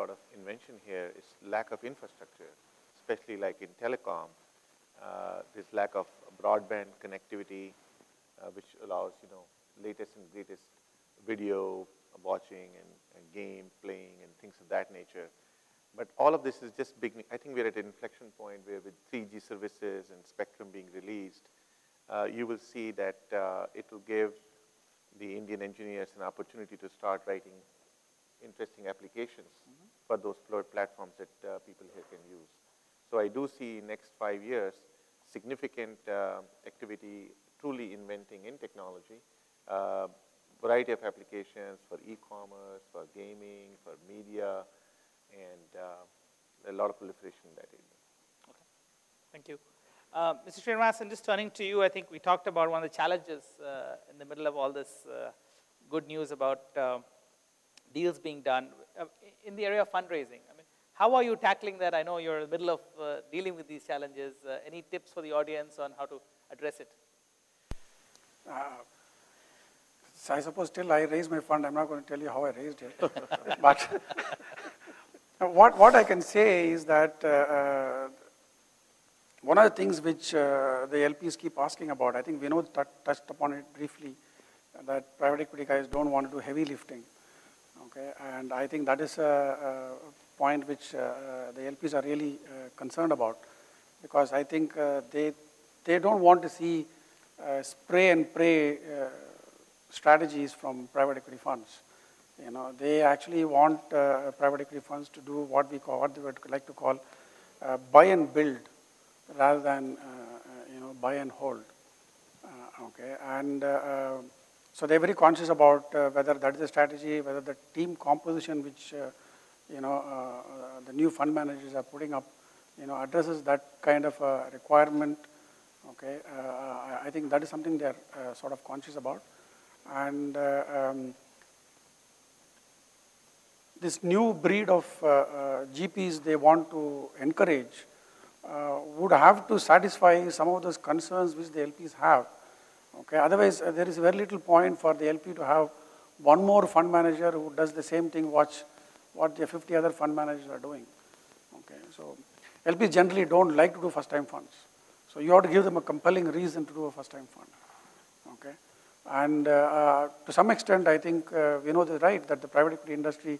lot of invention here is lack of infrastructure, especially like in telecom. There's lack of broadband connectivity, which allows, latest and greatest video watching and game playing and things of that nature. But all of this is just beginning. I think we're at an inflection point where with 3G services and spectrum being released, you will see that it will give the Indian engineers an opportunity to start writing interesting applications for those platforms that people here can use. So I do see next 5 years significant activity truly inventing in technology, variety of applications for e-commerce, for gaming, for media, and a lot of proliferation in that area. Okay, thank you. Mr. Srinivasan, just turning to you, I think we talked about one of the challenges in the middle of all this good news about deals being done in the area of fundraising. I mean, how are you tackling that? I know you're in the middle of dealing with these challenges. Any tips for the audience on how to address it? So I suppose till I raise my fund, I'm not going to tell you how I raised it. But what I can say is that one of the things which the LPs keep asking about, I think Vinod touched upon it briefly, that private equity guys don't want to do heavy lifting. Okay, and I think that is a point which the LPs are really concerned about, because I think they don't want to see spray and pray strategies from private equity funds. They actually want private equity funds to do what they would like to call buy and build, rather than buy and hold. Okay, and so they're very conscious about whether that is a strategy, whether the team composition which the new fund managers are putting up, addresses that kind of a requirement. Okay, I think that is something they're sort of conscious about, and this new breed of GPs they want to encourage would have to satisfy some of those concerns which the LPs have. Okay, otherwise there is very little point for the LP to have one more fund manager who does the same thing, watch what the 50 other fund managers are doing. Okay, so LPs generally don't like to do first-time funds. So you have to give them a compelling reason to do a first-time fund. Okay, and to some extent, I think Vinod is right that the private equity industry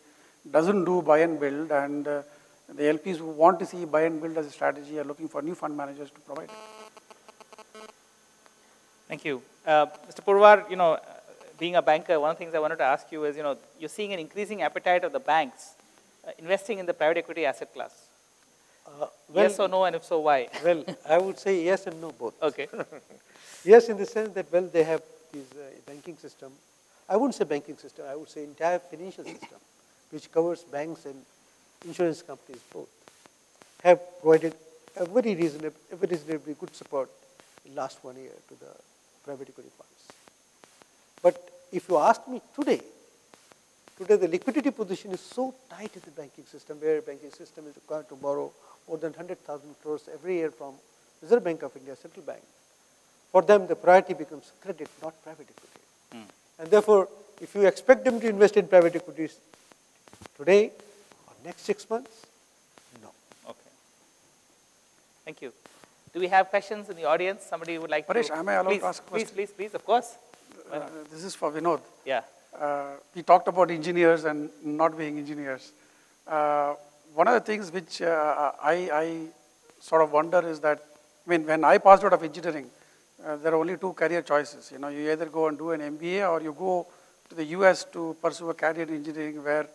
doesn't do buy and build, and the LPs who want to see buy and build as a strategy are looking for new fund managers to provide it. Thank you. Mr. Purwar, being a banker, one of the things I wanted to ask you is, you're seeing an increasing appetite of the banks investing in the private equity asset class. Yes or no, and if so, why? Well, I would say yes and no both. Okay. Yes, in the sense that, well, they have this banking system. I wouldn't say banking system, I would say entire financial system, which covers banks and insurance companies both, have provided a very reasonably good support in the last 1 year to the private equity funds. But if you ask me today the liquidity position is so tight in the banking system, where banking system is required to borrow more than 100,000 crores every year from Reserve Bank of India, central bank. For them, the priority becomes credit, not private equity. And therefore, if you expect them to invest in private equities today or next 6 months, no. Okay. Thank you. Do we have questions in the audience? Somebody would like Paresh, to? am I allowed to ask a question? Please, of course. This is for Vinod. Yeah. We talked about engineers and not being engineers. One of the things which I sort of wonder is that, when I passed out of engineering, there are only 2 career choices. You either go and do an MBA or you go to the US to pursue a career in engineering, where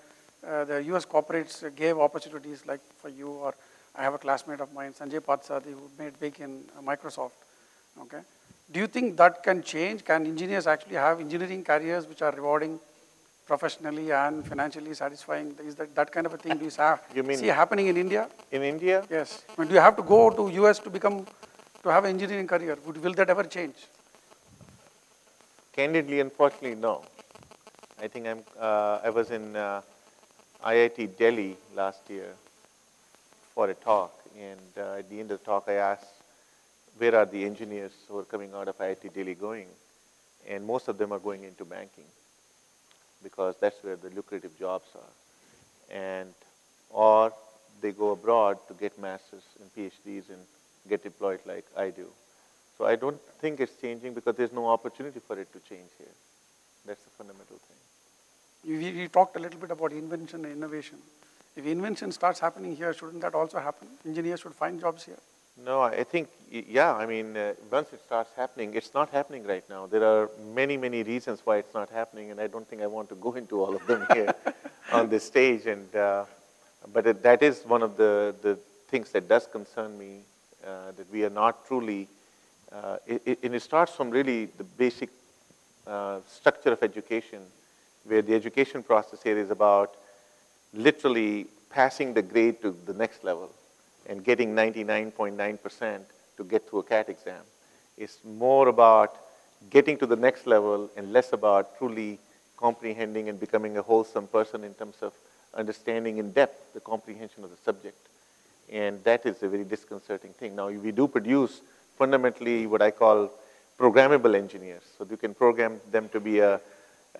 the US corporates gave opportunities like for you, or I have a classmate of mine, Sanjay Patsadi, who made big in Microsoft. Okay. Do you think that can change? Can engineers actually have engineering careers which are rewarding professionally and financially satisfying? Is that kind of a thing do you see happening in India? In India? Yes. Do you have to go to US to have an engineering career? Will that ever change? Candidly, unfortunately, no. I think I was in IIT Delhi last year for a talk, and at the end of the talk, I asked, where are the engineers who are coming out of IIT Delhi going? And most of them are going into banking, because that's where the lucrative jobs are. And they go abroad to get masters and PhDs and get deployed like I do. So I don't think it's changing because there's no opportunity for it to change here. That's the fundamental thing. We talked a little bit about invention and innovation. If invention starts happening here, shouldn't that also happen? Engineers should find jobs here. No, I think, yeah, I mean, once it starts happening, it's not happening right now. There are many, many reasons why it's not happening, and I don't think I want to go into all of them here on this stage. And but that is one of the things that does concern me, that we are not truly, and it starts from really the basic structure of education, where the education process here is about literally passing the grade to the next level and getting 99.9% to get through a CAT exam. It's more about getting to the next level and less about truly comprehending and becoming a wholesome person in terms of understanding in depth the comprehension of the subject. And that is a very disconcerting thing. Now, we do produce fundamentally what I call programmable engineers. So you can program them to be an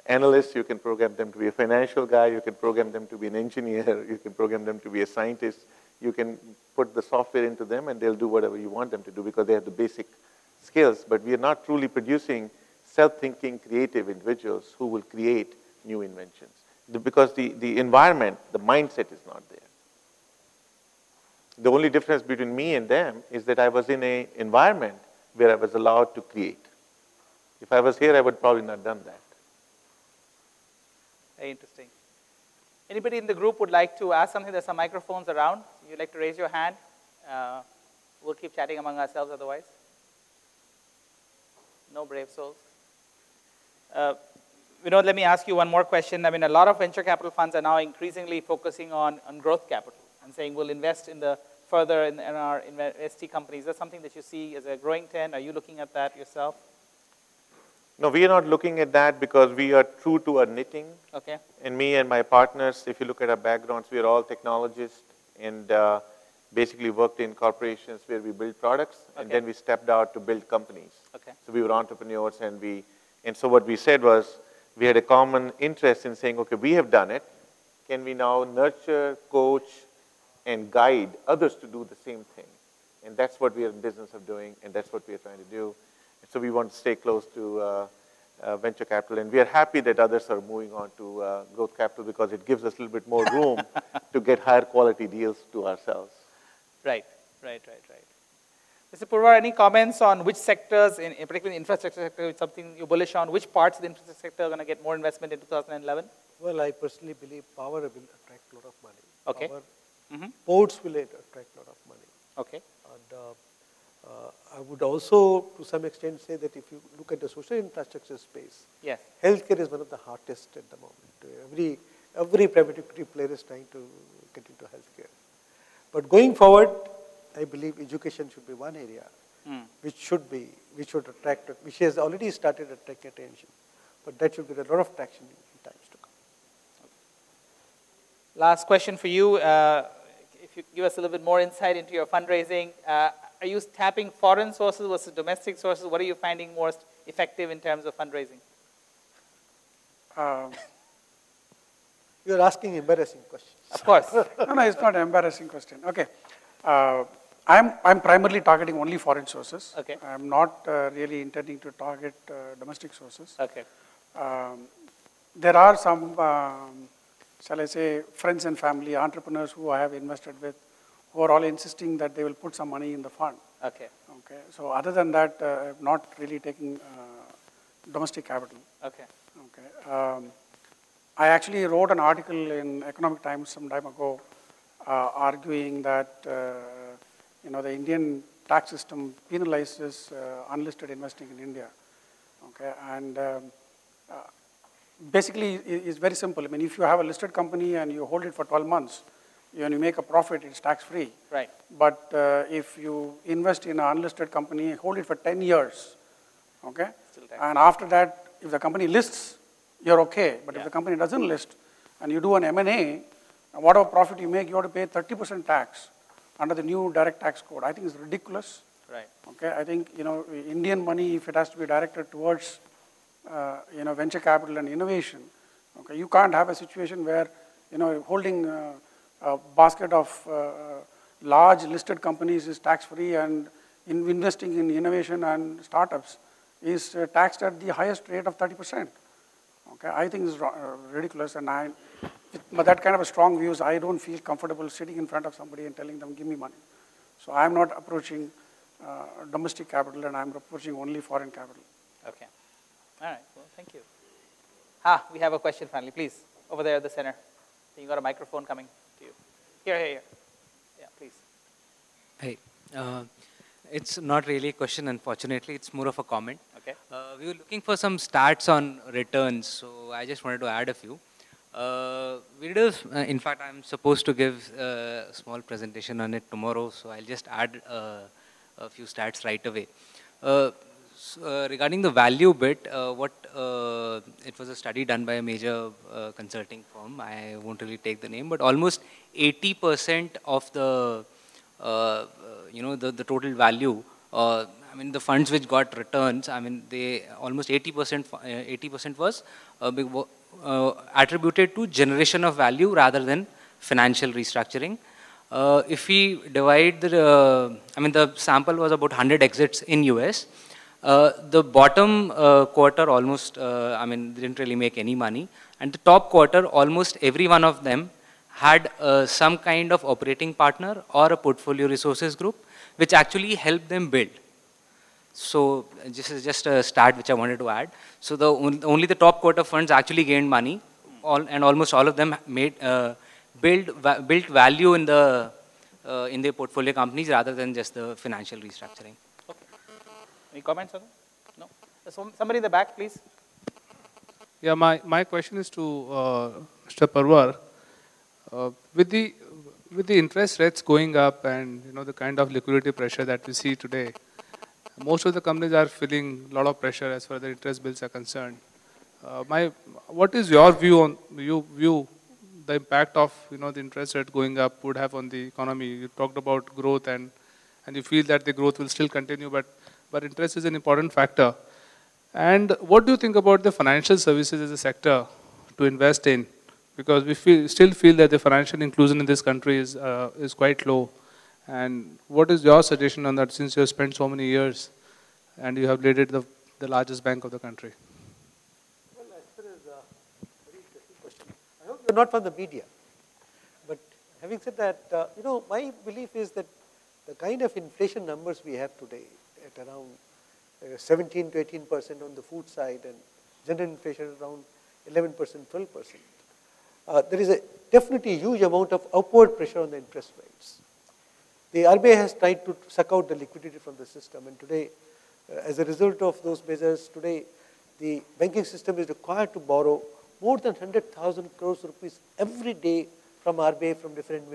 analyst, you can program them to be a financial guy, you can program them to be an engineer, you can program them to be a scientist. You can put the software into them and they'll do whatever you want them to do because they have the basic skills. But we are not truly producing self-thinking, creative individuals who will create new inventions. Because the environment, the mindset is not there. The only difference between me and them is that I was in an environment where I was allowed to create. If I was here, I would probably not have done that. Very interesting. Anybody in the group would like to ask something? There's some microphones around. You'd like to raise your hand? We'll keep chatting among ourselves otherwise. No brave souls. Vinod, let me ask you one more question. I mean, a lot of venture capital funds are now increasingly focusing on growth capital and saying we'll invest further in our ST companies. Is that something that you see as a growing trend? Are you looking at that yourself? No, we are not looking at that because we are true to our knitting. Okay. And me and my partners, if you look at our backgrounds, we are all technologists and basically worked in corporations where we build products, and then we stepped out to build companies. Okay. So we were entrepreneurs, and so what we said was, we had a common interest in saying, okay, we have done it. Can we now nurture, coach, and guide others to do the same thing? And that's what we are in business of doing, and that's what we are trying to do. So we want to stay close to venture capital, and we are happy that others are moving on to growth capital because it gives us a little bit more room to get higher quality deals to ourselves. Right. Mr. Purwar, any comments on which sectors, particularly the infrastructure sector, is something you're bullish on? Which parts of the infrastructure sector are going to get more investment in 2011? Well, I personally believe power will attract a lot of money. Okay. Power, ports will attract a lot of money. Okay. And I would also, to some extent, say that if you look at the social infrastructure space, yes, healthcare is one of the hottest at the moment. Every private equity player is trying to get into healthcare. But going forward, I believe education should be one area which has already started attracting attention. But that should get a lot of traction in times to come. Last question for you. If you give us a little bit more insight into your fundraising, are you tapping foreign sources versus domestic sources? What are you finding most effective in terms of fundraising? You're asking embarrassing questions. Of course. No, it's not an embarrassing question. Okay. I'm primarily targeting only foreign sources. Okay. I'm not really intending to target domestic sources. Okay. There are some, shall I say, friends and family, entrepreneurs who I have invested with, who are all insisting that they will put some money in the fund. Okay. Okay. So other than that, I'm not really taking domestic capital. Okay. Okay. I actually wrote an article in Economic Times some time ago arguing that the Indian tax system penalizes unlisted investing in India. Okay, and basically it's very simple. I mean, if you have a listed company and you hold it for 12 months, when you make a profit, it's tax-free. Right. But if you invest in an unlisted company, hold it for 10 years, okay? And after that, if the company lists, you're okay. But if the company doesn't list and you do an M&A, whatever profit you make, you have to pay 30% tax under the new direct tax code. I think it's ridiculous. Right. Okay, I think, Indian money, if it has to be directed towards, venture capital and innovation, okay, you can't have a situation where, holding a basket of large listed companies is tax-free, and investing in innovation and startups is taxed at the highest rate of 30%. Okay, I think it's ridiculous, and but that kind of a strong views, I don't feel comfortable sitting in front of somebody and telling them, give me money. So I'm not approaching domestic capital, and I'm approaching only foreign capital. Okay. All right. Well, thank you. We have a question finally, please. Over there at the center. You got a microphone coming to you. Here. Yeah, please. Hey. It's not really a question, unfortunately. It's more of a comment. Okay. We were looking for some stats on returns, so I just wanted to add a few. In fact, I'm supposed to give a small presentation on it tomorrow, so I'll just add a few stats right away. Regarding the value bit, it was a study done by a major consulting firm. I won't really take the name, but almost 80% of the the total value. I mean, the funds which got returns. I mean, they almost 80% was attributed to generation of value rather than financial restructuring. If we divide the sample was about 100 exits in US. The bottom quarter almost, didn't really make any money. And the top quarter, almost every one of them had some kind of operating partner or a portfolio resources group, which actually helped them build. So this is just a stat which I wanted to add. So only the top quarter funds actually gained money, and almost all of them built value in their portfolio companies rather than just the financial restructuring. Okay. Any comments on that? No. Somebody in the back, please. Yeah, my question is to Mr. Parwar. With the interest rates going up and the kind of liquidity pressure that we see today, most of the companies are feeling a lot of pressure as far as the interest bills are concerned. What is your view on the impact of the interest rate going up would have on the economy? You talked about growth and you feel that the growth will still continue, but interest is an important factor. And what do you think about the financial services as a sector to invest in? Because we still feel that the financial inclusion in this country is quite low. And what is your suggestion on that, since you have spent so many years and you have led it the largest bank of the country? Well, as far as very interesting question. I hope you're not from the media. But having said that, my belief is that the kind of inflation numbers we have today at around 17 to 18% on the food side and general inflation around 11%, 12%. There is definitely a huge amount of upward pressure on the interest rates. The RBI has tried to suck out the liquidity from the system, and today, as a result of those measures, today the banking system is required to borrow more than 100,000 crores rupees every day from RBI from different